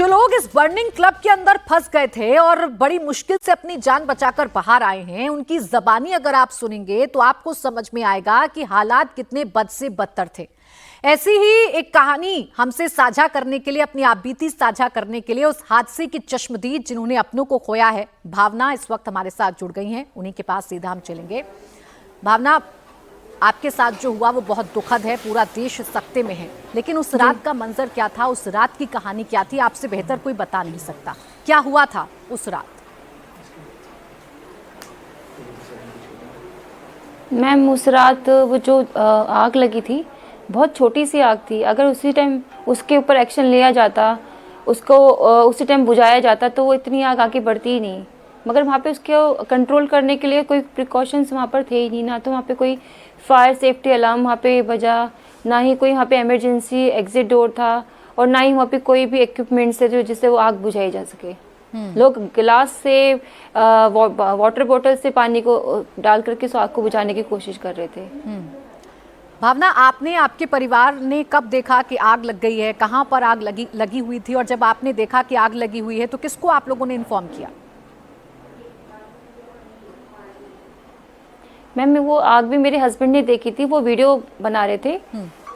जो लोग इस बर्निंग क्लब के अंदर फंस गए थे और बड़ी मुश्किल से अपनी जान बचाकर बाहर आए हैं, उनकी जबानी अगर आप सुनेंगे तो आपको समझ में आएगा कि हालात कितने बद से बदतर थे। ऐसी ही एक कहानी हमसे साझा करने के लिए, अपनी आपबीती साझा करने के लिए उस हादसे की चश्मदीद जिन्होंने अपनों को खोया है, भावना इस वक्त हमारे साथ जुड़ गई हैं। उन्हीं के पास सीधा हम चलेंगे। भावना, आपके साथ जो हुआ वो बहुत दुखद है, पूरा देश सख्ते में है, लेकिन उस रात का मंजर क्या था, उस रात की कहानी क्या थी, आपसे बेहतर कोई बता नहीं सकता। क्या हुआ था उस रात? मैम, उस रात वो जो आग लगी थी, बहुत छोटी सी आग थी। अगर उसी टाइम उसके ऊपर एक्शन लिया जाता, उसको उसी टाइम बुझाया जाता तो वो इतनी आग आगे बढ़ती ही नहीं। मगर वहाँ पे उसको कंट्रोल करने के लिए कोई प्रिकॉशंस वहाँ पर थे ही नहीं। ना तो वहाँ पे कोई फायर सेफ्टी अलार्म वहाँ पे बजा, ना ही कोई वहाँ पे इमरजेंसी एग्जिट डोर था, और ना ही वहाँ पे कोई भी इक्विपमेंट्स है जो जिससे वो आग बुझाई जा सके। लोग गिलास से वाटर बोतल से पानी को डाल करके उस आग को बुझाने की कोशिश कर रहे थे। भावना, आपने, आपके परिवार ने कब देखा कि आग लग गई है? कहाँ पर आग लगी हुई थी? और जब आपने देखा कि आग लगी हुई है तो किसको आप लोगों ने इन्फॉर्म किया? मैम, वो आग भी मेरे हस्बैंड ने देखी थी, वो वीडियो बना रहे थे,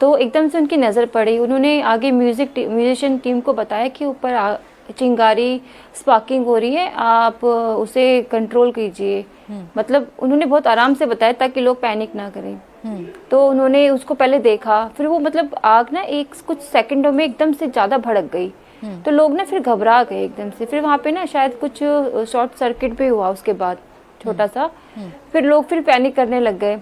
तो एकदम से उनकी नज़र पड़ी। उन्होंने आगे म्यूजिशियन टीम को बताया कि ऊपर चिंगारी स्पार्किंग हो रही है, आप उसे कंट्रोल कीजिए। मतलब उन्होंने बहुत आराम से बताया ताकि लोग पैनिक ना करें। तो उन्होंने उसको पहले देखा, फिर वो मतलब आग ना कुछ सेकंडों में एकदम से ज़्यादा भड़क गई, तो लोग ना फिर घबरा गए एकदम से। फिर वहाँ पे ना शायद कुछ शॉर्ट सर्किट भी हुआ उसके बाद, छोटा सा। फिर लोग फिर पैनिक करने लग गए।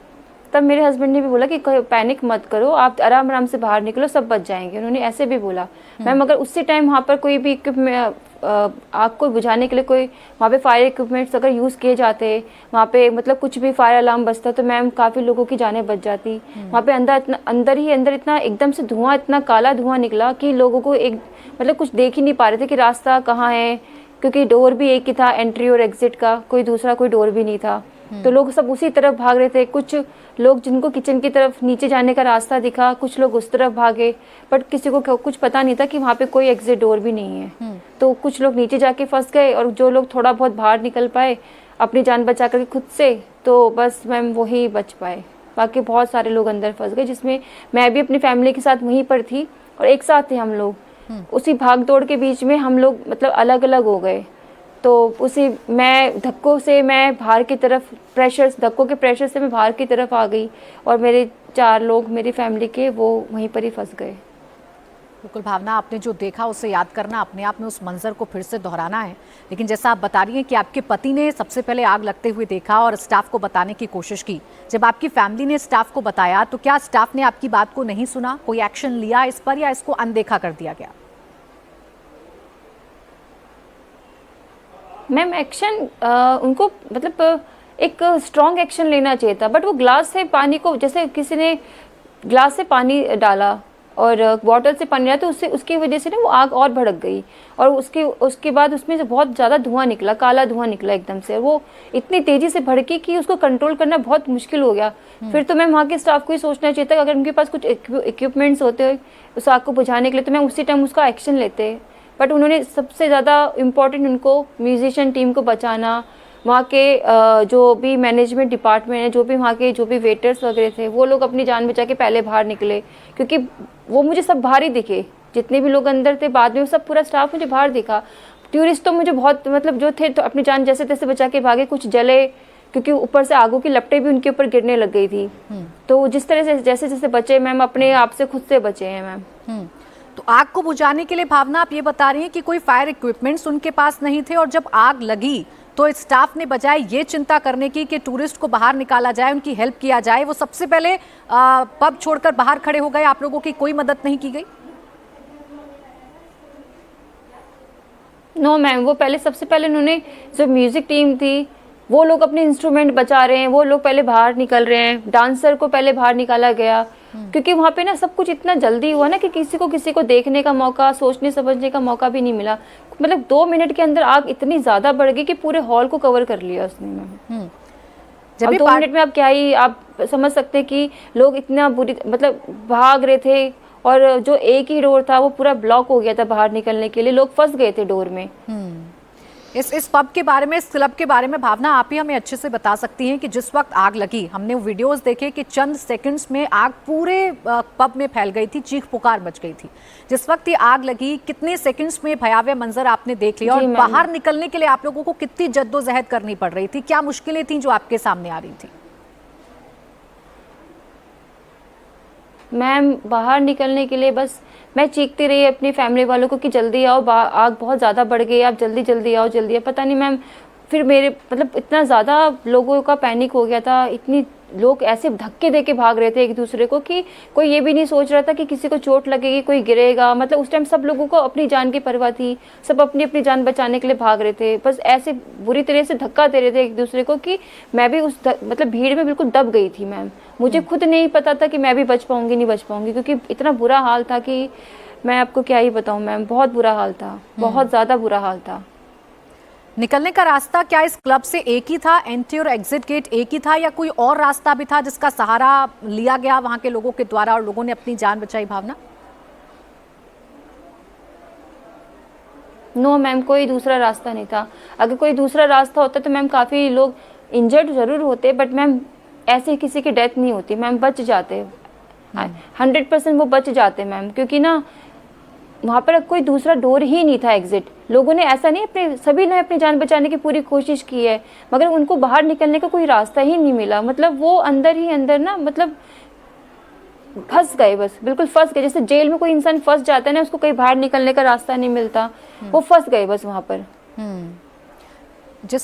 तब मेरे हस्बैंड ने भी बोला कि पैनिक मत करो, आप आराम आराम से बाहर निकलो, सब बच जाएंगे। उन्होंने ऐसे भी बोला। मैम, अगर उसी टाइम वहाँ पर कोई भी आग को बुझाने के लिए कोई वहाँ पे फायर इक्विपमेंट्स अगर यूज़ किए जाते, वहाँ पे मतलब कुछ भी फायर अलार्म बजता, तो मैम काफ़ी लोगों की जानें बच जाती। वहाँ पे अंदर इतना एकदम से धुआं, इतना काला धुआं निकला कि लोगों को मतलब कुछ देख ही नहीं पा रहे थे कि रास्ता कहाँ है, क्योंकि डोर भी एक ही था एंट्री और एग्जिट का, कोई दूसरा कोई डोर भी नहीं था। तो लोग सब उसी तरफ भाग रहे थे। कुछ लोग जिनको किचन की तरफ नीचे जाने का रास्ता दिखा, कुछ लोग उस तरफ भागे, बट किसी को कुछ पता नहीं था कि वहाँ पे कोई एग्जिट डोर भी नहीं है। तो कुछ लोग नीचे जाके फंस गए, और जो लोग थोड़ा बहुत बाहर निकल पाए अपनी जान बचा करके खुद से, तो बस मैम वही बच पाए। बाकी बहुत सारे लोग अंदर फंस गए, जिसमें मैं भी अपनी फैमिली के साथ वहीं पर थी, और एक साथ थे हम लोग। उसी भाग दौड़ के बीच में हम लोग मतलब अलग अलग हो गए। तो मैं धक्कों से मैं बाहर की तरफ, धक्कों के प्रेशर से मैं बाहर की तरफ आ गई, और मेरे 4 लोग मेरी फैमिली के वो वहीं पर ही फंस गए। बिल्कुल भावना, आपने जो देखा उसे याद करना, अपने आप में उस मंजर को फिर से दोहराना है। लेकिन जैसा आप बता रही हैं कि आपके पति ने सबसे पहले आग लगते हुए देखा और स्टाफ को बताने की कोशिश की। जब आपकी फैमिली ने स्टाफ को बताया तो क्या स्टाफ ने आपकी बात को नहीं सुना, कोई एक्शन लिया इस पर, या इसको अनदेखा कर दिया गया? मैम, एक्शन उनको मतलब एक स्ट्रॉन्ग एक्शन लेना चाहिए था, बट वो ग्लास से पानी को, जैसे किसी ने ग्लास से पानी डाला और बॉटल से पानी डाला, तो उसकी वजह से ना वो आग और भड़क गई, और उसके बाद उसमें से बहुत ज़्यादा धुआं निकला, काला धुआं निकला एकदम से। वो इतनी तेज़ी से भड़की कि उसको कंट्रोल करना बहुत मुश्किल हो गया। फिर तो मैम वहाँ के स्टाफ को ही सोचना चाहिए था, अगर उनके पास कुछ इक्विपमेंट्स होते उस आग को बुझाने के लिए, तो मैम उसी टाइम उसका एक्शन लेते। बट उन्होंने सबसे ज़्यादा इम्पोर्टेंट उनको म्यूजिशियन टीम को बचाना, वहाँ के जो भी मैनेजमेंट डिपार्टमेंट है, जो भी वेटर्स वगैरह थे, वो लोग अपनी जान बचा के पहले बाहर निकले, क्योंकि वो मुझे सब बाहर ही दिखे, जितने भी लोग अंदर थे। बाद में वो सब पूरा स्टाफ मुझे बाहर दिखा। टूरिस्ट तो मुझे बहुत मतलब जो थे तो अपनी जान जैसे तैसे बचा के भागे, कुछ जले, क्योंकि ऊपर से आगों की लपटें भी उनके ऊपर गिरने लग गई थी। तो जिस तरह से जैसे जैसे बचे मैम, अपने आप से खुद से बचे हैं मैम। तो आग को बुझाने के लिए भावना, आप ये बता रही हैं कि कोई फायर इक्विपमेंट्स उनके पास नहीं थे, और जब आग लगी तो स्टाफ ने बजाय ये चिंता करने की कि टूरिस्ट को बाहर निकाला जाए, उनकी हेल्प किया जाए, वो सबसे पहले पब छोड़कर बाहर खड़े हो गए। आप लोगों की कोई मदद नहीं की गई? नो मैम, वो सबसे पहले उन्होंने, जो म्यूजिक टीम थी, वो लोग अपने इंस्ट्रूमेंट बचा रहे हैं, वो लोग पहले बाहर निकल रहे हैं। डांसर को पहले बाहर निकाला गया, क्योंकि वहाँ पे ना सब कुछ इतना जल्दी हुआ ना कि किसी को देखने का मौका, सोचने समझने का मौका भी नहीं मिला। मतलब 2 मिनट के अंदर आग इतनी ज्यादा बढ़ गई कि पूरे हॉल को कवर कर लिया उसने मैम। जब 2 मिनट में आप क्या ही आप समझ सकते हैं कि लोग इतना बुरी मतलब भाग रहे थे, और जो एक ही डोर था वो पूरा ब्लॉक हो गया था बाहर निकलने के लिए, लोग फंस गए थे डोर में। इस पब के बारे में, इस क्लब के बारे में भावना आप ही हमें अच्छे से बता सकती हैं कि जिस वक्त आग लगी, हमने वीडियोस देखे कि चंद सेकंड्स में आग पूरे पब में फैल गई थी, चीख पुकार मच गई थी। जिस वक्त ये आग लगी, कितने सेकंड्स में भयावह मंजर आपने देख लिया और बाहर निकलने के लिए आप लोगों को कितनी जद्दोजहद करनी पड़ रही थी? क्या मुश्किलें थी जो आपके सामने आ रही थी? मैम बाहर निकलने के लिए बस मैं चीखती रही अपनी फैमिली वालों को कि जल्दी आओ, आग बहुत ज़्यादा बढ़ गई, आप जल्दी जल्दी आओ, जल्दी आओ। पता नहीं मैम, फिर मेरे मतलब इतना ज़्यादा लोगों का पैनिक हो गया था, इतनी लोग ऐसे धक्के दे के भाग रहे थे एक दूसरे को कि कोई ये भी नहीं सोच रहा था कि किसी को चोट लगेगी, कोई गिरेगा। मतलब उस टाइम सब लोगों को अपनी जान की परवाह थी, सब अपनी अपनी जान बचाने के लिए भाग रहे थे। बस ऐसे बुरी तरह से धक्का दे रहे थे एक दूसरे को कि मैं भी उस मतलब भीड़ में बिल्कुल दब गई थी मैम। मुझे खुद नहीं पता था कि मैं भी बच पाऊंगी नहीं बच पाऊंगी, क्योंकि इतना बुरा हाल था कि मैं आपको क्या ही बताऊं मैम, बहुत बुरा हाल था, बहुत ज़्यादा बुरा हाल था। निकलने का रास्ता क्या इस क्लब से एक ही था? एंट्री और एग्जिट गेट एक ही था या कोई और रास्ता भी था जिसका सहारा लिया गया वहां के लोगों के द्वारा और लोगों ने अपनी जान बचाई? भावना? नो मैम, कोई दूसरा रास्ता नहीं था। अगर कोई दूसरा रास्ता होता तो मैम काफ़ी लोग इंजर्ड ज़रूर होते, बट मैम ऐसे किसी की डेथ नहीं होती मैम, बच जाते 100% वो बच जाते मैम, क्योंकि ना वहाँ पर कोई दूसरा डोर ही नहीं था एग्जिट। लोगों ने ऐसा नहीं, अपने सभी ने अपनी जान बचाने की पूरी कोशिश की है, मगर उनको बाहर निकलने का कोई रास्ता ही नहीं मिला। मतलब वो अंदर ही अंदर ना, मतलब फंस गए, बस बिल्कुल फंस गए। जैसे जेल में कोई इंसान फंस जाता है ना, उसको कहीं बाहर निकलने का रास्ता नहीं मिलता, वो फंस गए बस वहाँ पर।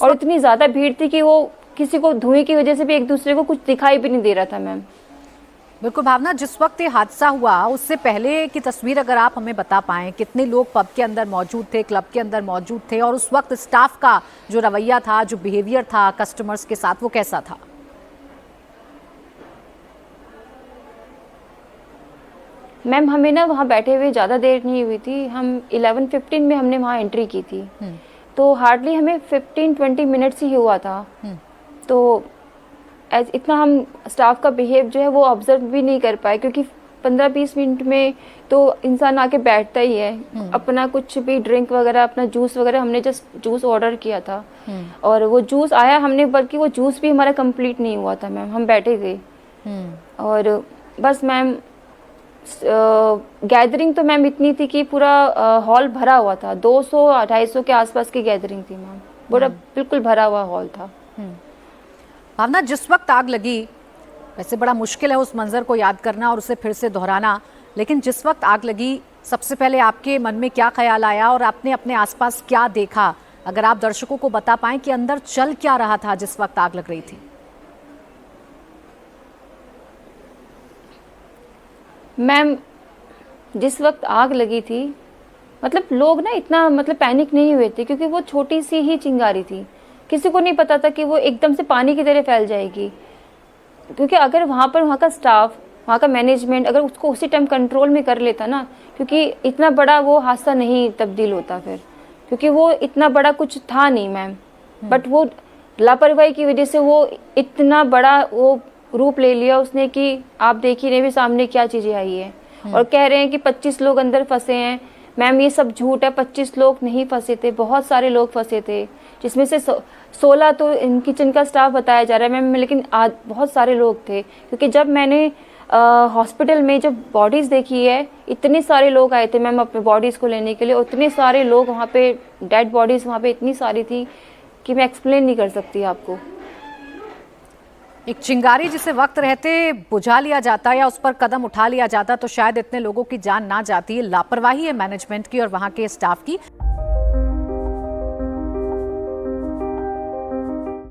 और इतनी ज्यादा भीड़ थी कि वो किसी को धुएं की वजह से भी एक दूसरे को कुछ दिखाई भी नहीं दे रहा था मैम। बिल्कुल भावना, जिस वक्त ये हादसा हुआ उससे पहले की तस्वीर अगर आप हमें बता पाएं, कितने लोग पब के अंदर मौजूद थे, क्लब के अंदर मौजूद थे, और उस वक्त स्टाफ का जो रवैया था, जो बिहेवियर था कस्टमर्स के साथ, वो कैसा था? मैम हमें ना वहाँ बैठे हुए ज़्यादा देर नहीं हुई थी, हम 11:15 में हमने वहाँ एंट्री की थी, तो हार्डली हमें 15-20 मिनट्स ही हुआ था। तो इतना हम स्टाफ का बिहेव जो है वो ऑब्जर्व भी नहीं कर पाए, क्योंकि 15-20 मिनट में तो इंसान आके बैठता ही है। अपना कुछ भी ड्रिंक वगैरह, अपना जूस वगैरह, हमने जस्ट जूस ऑर्डर किया था और वो जूस आया हमने, बल्कि वो जूस भी हमारा कंप्लीट नहीं हुआ था मैम, हम बैठे थे। और बस मैम गैदरिंग तो मैम इतनी थी कि पूरा हॉल भरा हुआ था, 200-250 के आसपास की गैदरिंग थी मैम, पूरा बिल्कुल भरा हुआ हॉल था। भावना, जिस वक्त आग लगी, वैसे बड़ा मुश्किल है उस मंजर को याद करना और उसे फिर से दोहराना, लेकिन जिस वक्त आग लगी सबसे पहले आपके मन में क्या ख्याल आया और आपने अपने आसपास क्या देखा? अगर आप दर्शकों को बता पाएं कि अंदर चल क्या रहा था जिस वक्त आग लग रही थी। मैम जिस वक्त आग लगी थी, मतलब लोग ना इतना मतलब पैनिक नहीं हुए थे, क्योंकि वो छोटी सी ही चिंगारी थी, किसी को नहीं पता था कि वो एकदम से पानी की तरह फैल जाएगी। क्योंकि अगर वहाँ का स्टाफ, वहाँ का मैनेजमेंट अगर उसको उसी टाइम कंट्रोल में कर लेता ना, क्योंकि इतना बड़ा वो हादसा नहीं तब्दील होता फिर, क्योंकि वो इतना बड़ा कुछ था नहीं मैम, बट वो लापरवाही की वजह से वो इतना बड़ा वो रूप ले लिया उसने कि आप देख ही रहे भी सामने क्या चीज़ें आई है। और कह रहे हैं कि 25 लोग अंदर फंसे हैं, मैम ये सब झूठ है, 25 लोग नहीं फंसे थे, बहुत सारे लोग फंसे थे, जिसमें से 16 तो इन किचन का स्टाफ बताया जा रहा है मैम, लेकिन आज बहुत सारे लोग थे। क्योंकि जब मैंने हॉस्पिटल में जब बॉडीज़ देखी है, इतने सारे लोग आए थे मैम अपने बॉडीज़ को लेने के लिए, उतने सारे लोग वहाँ पे, डेड बॉडीज़ वहाँ पे इतनी सारी थी कि मैं एक्सप्लेन नहीं कर सकती आपको। एक चिंगारी जिसे वक्त रहते बुझा लिया जाता या उस पर कदम उठा लिया जाता तो शायद इतने लोगों की जान ना जाती। लापरवाही है मैनेजमेंट की और वहां के स्टाफ की।